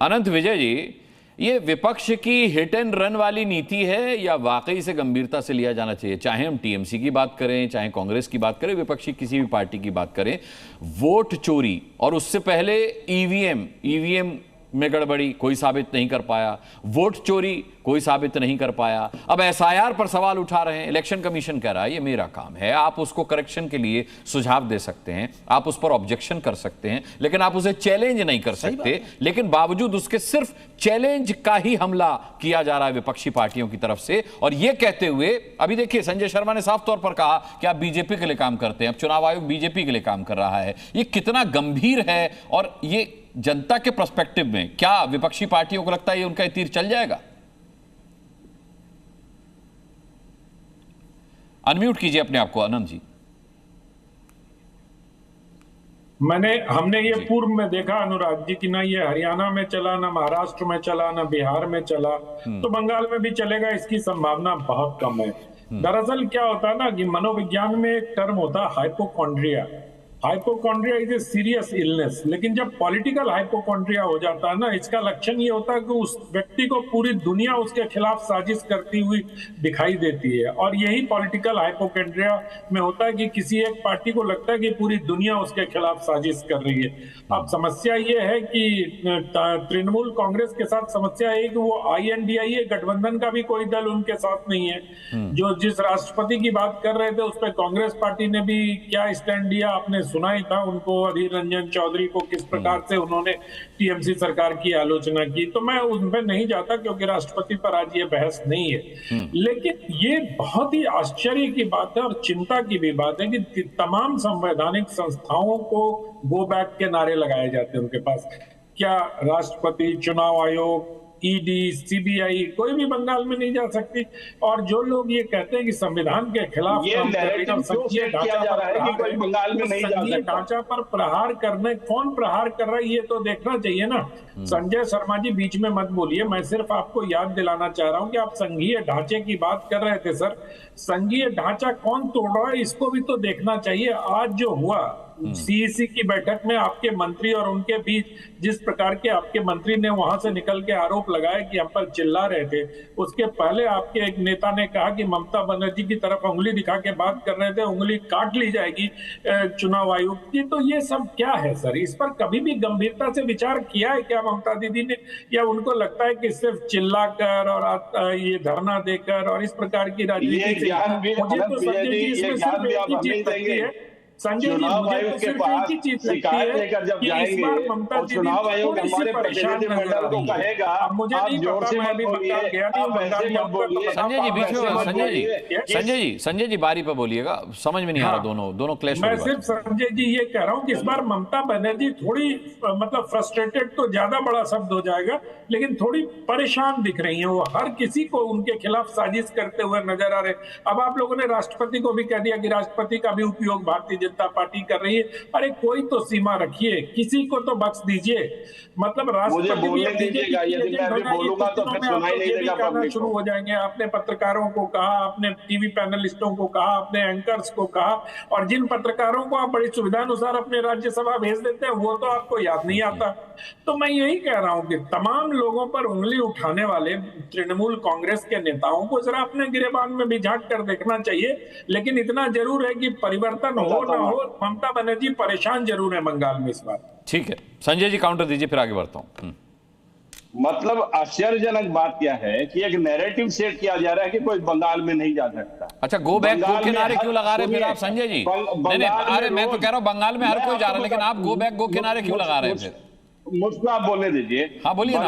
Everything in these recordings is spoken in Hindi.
अनंत विजय जी, ये विपक्ष की हिट एंड रन वाली नीति है या वाकई से गंभीरता से लिया जाना चाहिए? चाहे हम टीएमसी की बात करें, चाहे कांग्रेस की बात करें, विपक्षी किसी भी पार्टी की बात करें, वोट चोरी और उससे पहले ईवीएम में गड़बड़ी कोई साबित नहीं कर पाया, वोट चोरी कोई साबित नहीं कर पाया, अब एसआईआर पर सवाल उठा रहे हैं। इलेक्शन कमीशन कह रहा है ये मेरा काम है, आप उसको करेक्शन के लिए सुझाव दे सकते हैं, आप उस पर ऑब्जेक्शन कर सकते हैं, लेकिन आप उसे चैलेंज नहीं कर सकते। लेकिन बावजूद उसके सिर्फ चैलेंज का ही हमला किया जा रहा है विपक्षी पार्टियों की तरफ से। और यह कहते हुए अभी देखिए, संजय शर्मा ने साफ तौर पर कहा कि आप बीजेपी के लिए काम करते हैं, अब चुनाव आयोग बीजेपी के लिए काम कर रहा है। ये कितना गंभीर है और ये जनता के पर्सपेक्टिव में क्या विपक्षी पार्टियों को लगता है ये उनका तीर चल जाएगा? अनम्यूट कीजिए अपने आप को अनंत जी। हमने ये पूर्व में देखा अनुराग जी कि ना ये हरियाणा में चला, ना महाराष्ट्र में चला, ना बिहार में चला, तो बंगाल में भी चलेगा इसकी संभावना बहुत कम है। दरअसल क्या होता है ना कि मनोविज्ञान में एक टर्म होता है hypochondria. Hypochondria is a serious illness, लेकिन जब पॉलिटिकल हाइपोकॉन्ड्रिया हो जाता है ना, इसका लक्षण ये होता है कि उस व्यक्ति को पूरी दुनिया उसके खिलाफ साजिश करती हुई दिखाई देती है। और यही पॉलिटिकल हाइपोकॉन्ड्रिया में होता है कि किसी एक पार्टी को लगता है कि पूरी दुनिया उसके खिलाफ साजिश कर रही है। अब समस्या ये है कि तृणमूल कांग्रेस के साथ समस्या है कि वो INDIA गठबंधन का भी कोई दल उनके साथ नहीं है। जो जिस राष्ट्रपति की बात कर रहे थे उस पर कांग्रेस पार्टी ने भी क्या स्टैंड लिया आपने सुना ही था उनको, अधीर रंजन चौधरी को किस प्रकार से उन्होंने टीएमसी सरकार की आलोचना की। तो मैं उन पर नहीं जाता क्योंकि राष्ट्रपति पर आज ये बहस नहीं है। लेकिन ये बहुत ही आश्चर्य की बात है और चिंता की भी बात है कि तमाम संवैधानिक संस्थाओं को गो बैक के नारे लगाए जाते हैं उनके पास। क्या राष्ट्रपति, चुनाव आयोग, ED, CBI कोई भी बंगाल में नहीं जा सकती। और जो लोग ये कहते हैं कि संविधान के खिलाफ ढांचा पर प्रहार करने, कौन प्रहार कर रहा है ये तो देखना चाहिए ना। संजय शर्मा जी बीच में मत बोलिए, मैं सिर्फ आपको याद दिलाना चाह रहा हूं कि आप संघीय ढांचे की बात कर रहे थे सर। संघीय ढांचा कौन तोड़ रहा है इसको भी तो देखना चाहिए। आज जो हुआ CEC की बैठक में आपके मंत्री और उनके बीच जिस प्रकार के आपके मंत्री ने वहां से निकल के आरोप लगाए कि हम पर चिल्ला रहे थे, उसके पहले आपके एक नेता ने कहा कि ममता बनर्जी की तरफ उंगली दिखा के बात कर रहे थे, उंगली काट ली जाएगी चुनाव आयोग की। तो ये सब क्या है सर? इस पर कभी भी गंभीरता से विचार किया है क्या ममता दीदी ने? या उनको लगता है कि सिर्फ चिल्ला कर और ये धरना देकर और इस प्रकार की राजनीति मुझे तो संजय जी इसमें सिर्फ एक ही चीज लगती है, संजय जी मुझे तो सिर्फ एक ही चीज लगती है कि इस बार ममता दीदी थोड़ी सी परेशान नजर आ रही है। अब मुझे नहीं पता, मैं अभी बंगाल गया नहीं, बंगाल में आपको संजय जी बीच में संजय जी बारी पर बोलिएगा, समझ में नहीं आ रहा दोनों क्लैश। मैं सिर्फ संजय जी ये कह रहा हूँ कि इस बार ममता बनर्जी थोड़ी मतलब फ्रस्ट्रेटेड तो ज्यादा बड़ा शब्द हो जाएगा, लेकिन थोड़ी परेशान दिख रही है। वो हर किसी को उनके खिलाफ साजिश करते हुए नजर आ रहे। अब आप लोगों ने राष्ट्रपति को भी कह दिया कि राष्ट्रपति का भी उपयोग भारतीय जनता पार्टी कर रही है। अरे कोई तो सीमा रखिए, किसी को तो बख्श दीजिए। मतलब राष्ट्रपति भी कहना शुरू हो जाएंगे। आपने पत्रकारों को कहा, आपने टीवी पैनलिस्टों को कहा, आपने एंकर्स को कहा, और जिन पत्रकारों को आप बड़ी सुविधानुसार अपने राज्यसभा भेज देते हैं वो तो आपको याद नहीं आता। तो मैं यही कह रहा हूं कि तमाम लोगों पर उंगली उठाने वाले तृणमूल कांग्रेस के नेताओं को जरा अपने गिरेबान में भी झांक कर देखना चाहिए। लेकिन इतना जरूर है कि परिवर्तन हो ना हो, ममता बनर्जी परेशान जरूर है बंगाल में इस बार। ठीक है संजय जी, काउंटर दीजिए फिर आगे बढ़ता हूं। मतलब आश्चर्यजनक बात क्या है कि एक नैरेटिव सेट किया जा रहा है कि कोई बंगाल में नहीं जा सकता। अच्छा, गो बैक गो के नारे क्यों लगा रहे हैं फिर आप संजय जी? नहीं, अरे मैं तो कह रहा हूं बंगाल में हर कोई जा रहा है, लेकिन आप गो बैक गो के नारे क्यों लगा रहे हैं फिर? मुझको आप बोलने दीजिए। हाँ बोलिए ना।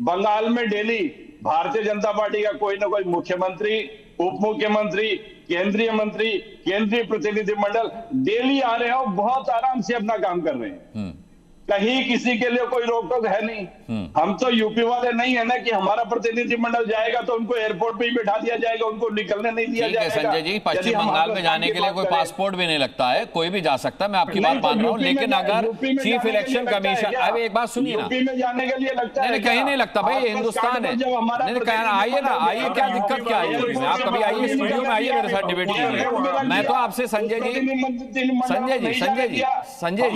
बंगाल में डेली भारतीय जनता पार्टी का कोई ना कोई मुख्यमंत्री, उप मुख्यमंत्री, केंद्रीय मंत्री, केंद्रीय प्रतिनिधिमंडल डेली आ रहे हैं और बहुत आराम से अपना काम कर रहे हैं। कहीं किसी के लिए कोई रोक टोक है नहीं। हम तो यूपी वाले नहीं है ना कि हमारा प्रतिनिधिमंडल जाएगा तो उनको एयरपोर्ट पे ही बैठा दिया जाएगा, उनको निकलने नहीं दिया जाएगा। संजय जी, पश्चिम बंगाल में जाने के लिए कोई पासपोर्ट भी नहीं लगता है, कोई भी जा सकता है, मैं आपकी बात मान रहा हूँ। लेकिन अगर चीफ इलेक्शन कमीशन, अब एक बात सुनिए ना, यूपी में जाने के लिए लगता है? कहीं नहीं लगता भाई, हिंदुस्तान है। आइए ना, आइए, क्या दिक्कत क्या है? आप कभी आइए स्टूडियो में, आइए मेरे साथ डिबेट कीजिए। मैं तो आपसे संजय जी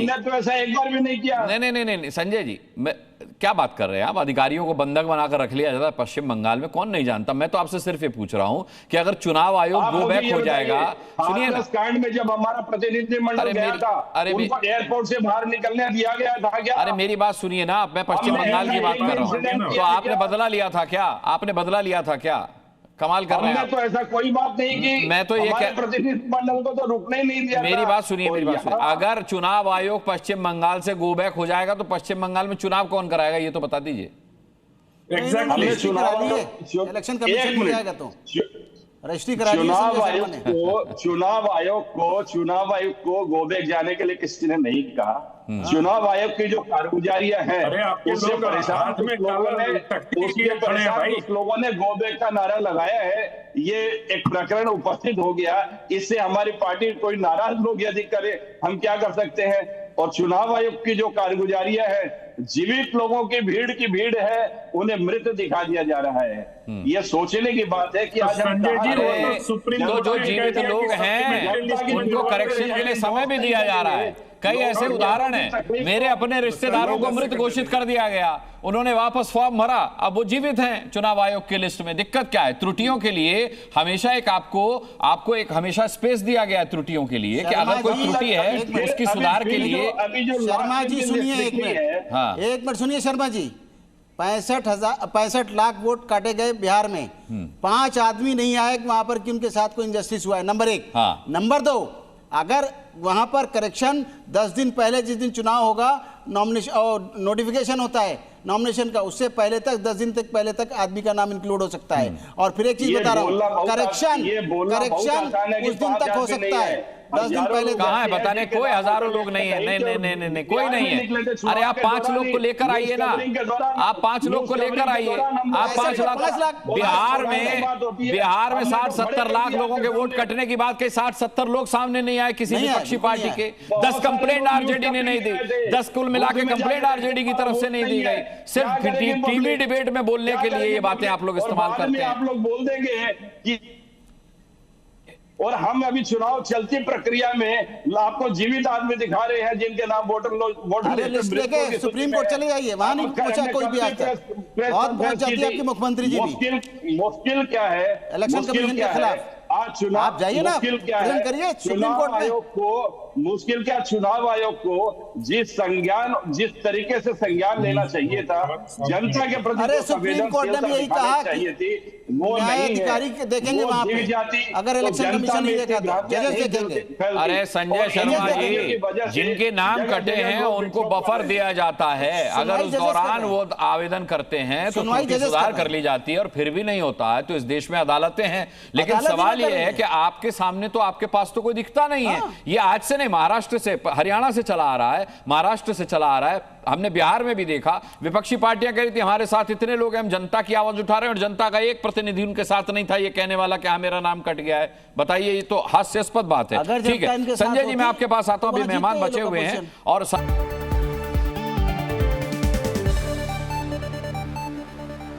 तो ऐसा एक बार भी नहीं किया। नहीं नहीं नहीं नहीं संजय जी, मैं क्या बात कर रहे हैं आप? अधिकारियों को बंधक बनाकर रख लिया जाता है पश्चिम बंगाल में, कौन नहीं जानता? मैं तो आपसे सिर्फ ये पूछ रहा हूं कि अगर चुनाव आयोग गो बैक हो जाएगा, सुनिए ना, कांड में जब हमारा प्रतिनिधिमंडल गया था, उनको एयरपोर्ट से बाहर निकलने दिया गया था क्या? अरे मेरी बात सुनिए ना, मैं पश्चिम बंगाल की बात कर रहा हूँ। तो आपने बदला लिया था क्या? आपने बदला लिया था क्या? कमाल कर रहे हैं। तो ऐसा कोई बात नहीं कि मैं तो ये प्रतिनिधिमंडल को तो रुकने ही नहीं दिया। मेरी बात सुनिए, मेरी बात सुनिए। अगर चुनाव आयोग पश्चिम बंगाल से गो बैक हो जाएगा तो पश्चिम बंगाल में चुनाव कौन कराएगा, ये तो बता दीजिए। एग्जैक्टली, इलेक्शन कमीशन मिल जाएगा तो रजिस्ट्री करा दी। चुनाव आयोग को गो बैक जाने के लिए किसी ने नहीं कहा। चुनाव आयोग की जो कारगुजारियां हैं, उससे परेशान लोगों ने गो बैक का नारा लगाया है। ये एक प्रकरण उपस्थित हो गया, इससे हमारी पार्टी कोई नाराज लोग यदि करे, हम क्या कर सकते हैं? और चुनाव आयोग की जो कारगुजारियां हैं, जीवित लोगों की भीड़ है, उन्हें मृत दिखा दिया जा रहा है। ये सोचने की बात है कि आज जो जीवित लोग हैं उनको करेक्शन के लिए समय भी दिया जा रहा है। कई ऐसे उदाहरण हैं, मेरे अपने रिश्तेदारों को मृत घोषित कर दिया गया, उन्होंने वापस फॉर्म भरा, अब वो जीवित हैं चुनाव आयोग की लिस्ट में। दिक्कत क्या है? त्रुटियों के लिए हमेशा एक आपको एक हमेशा स्पेस दिया गया है त्रुटियों के लिए, कि अगर कोई त्रुटि है उसकी सुधार के लिए। शर्मा जी सुनिए एक मिनट, हाँ, एक मिनट सुनिए शर्मा जी। 65 लाख वोट काटे गए बिहार में, 5 आदमी नहीं आए वहां पर कि उनके साथ कोई इंजस्टिस हुआ है, नंबर 1। हाँ। नंबर 2, अगर वहां पर करेक्शन 10 दिन पहले, जिस दिन चुनाव होगा, नॉमिनेशन और नोटिफिकेशन होता है नॉमिनेशन का, उससे पहले तक 10 दिन तक पहले तक आदमी का नाम इंक्लूड हो सकता है। और फिर एक चीज बता रहा हूं, करेक्शन उस दिन तक हो सकता है, 10 दिन पहले। कहाँ है बताने? कोई हजारों लोग नहीं है, नहीं कोई नहीं है। अरे आप 5 लोग को लेकर आइए ना, आप 5 लोग को लेकर आइए, आप 5 लाख। बिहार में 60-70 लाख लोगों के वोट कटने की बात, के 60-70 लोग सामने नहीं आए किसी विपक्षी पार्टी के। 10 कंप्लेंट आरजेडी ने नहीं दी, 10 कुल मिला के कंप्लेंट आरजेडी की तरफ से नहीं दी गई। सिर्फ टीवी डिबेट में बोलने के लिए ये बातें आप लोग इस्तेमाल करते हैं। आप लोग बोल देंगे कि, और हम अभी चुनाव चलती प्रक्रिया में आपको जीवित आदमी दिखा रहे हैं जिनके नाम वोटर लिस्ट लेके सुप्रीम कोर्ट चले जाइए, वहां नहीं पूछा कोई भी आज तक। बहुत पहुंच जाती है आपकी मुख्यमंत्री जी भी। मुश्किल क्या है इलेक्शन कमीशन के खिलाफ? आज चुनाव आप जाइए ना, मुश्किल क्या है? करिए सुप्रीम कोर्ट में। मुश्किल क्या, चुनाव आयोग को जिस तरीके से संज्ञान लेना चाहिए था जनता के प्रति, अरे सुप्रीम कोर्ट ने भी यही कहा चाहिए थी, वो न्याय अधिकारी देखेंगे वहां पे, अगर इलेक्शन कमीशन नहीं देखा तो जजेस देखेंगे। अरे संजय शर्मा जी, जिनके नाम कटे हैं उनको बफर दिया जाता है, अगर उस दौरान वो आवेदन करते हैं तो सुधार कर ली जाती है, और फिर भी नहीं होता है तो इस देश में अदालतें हैं। लेकिन सवाल ये है कि आपके सामने तो, आपके पास तो कोई दिखता नहीं है। ये आज से महाराष्ट्र से, हरियाणा से चला आ रहा है, महाराष्ट्र से चला आ रहा है। हमने बिहार में भी देखा, विपक्षी पार्टियां कह रही थी हमारे साथ इतने लोग हैं, हम जनता की आवाज उठा रहे हैं, और जनता का एक प्रतिनिधि उनके साथ नहीं था ये कहने वाला कि हाँ मेरा नाम कट गया है। बताइए, ये तो हास्यास्पद बात है। ठीक है संजय जी, मैं आपके पास आता हूं, अभी मेहमान बचे हुए हैं और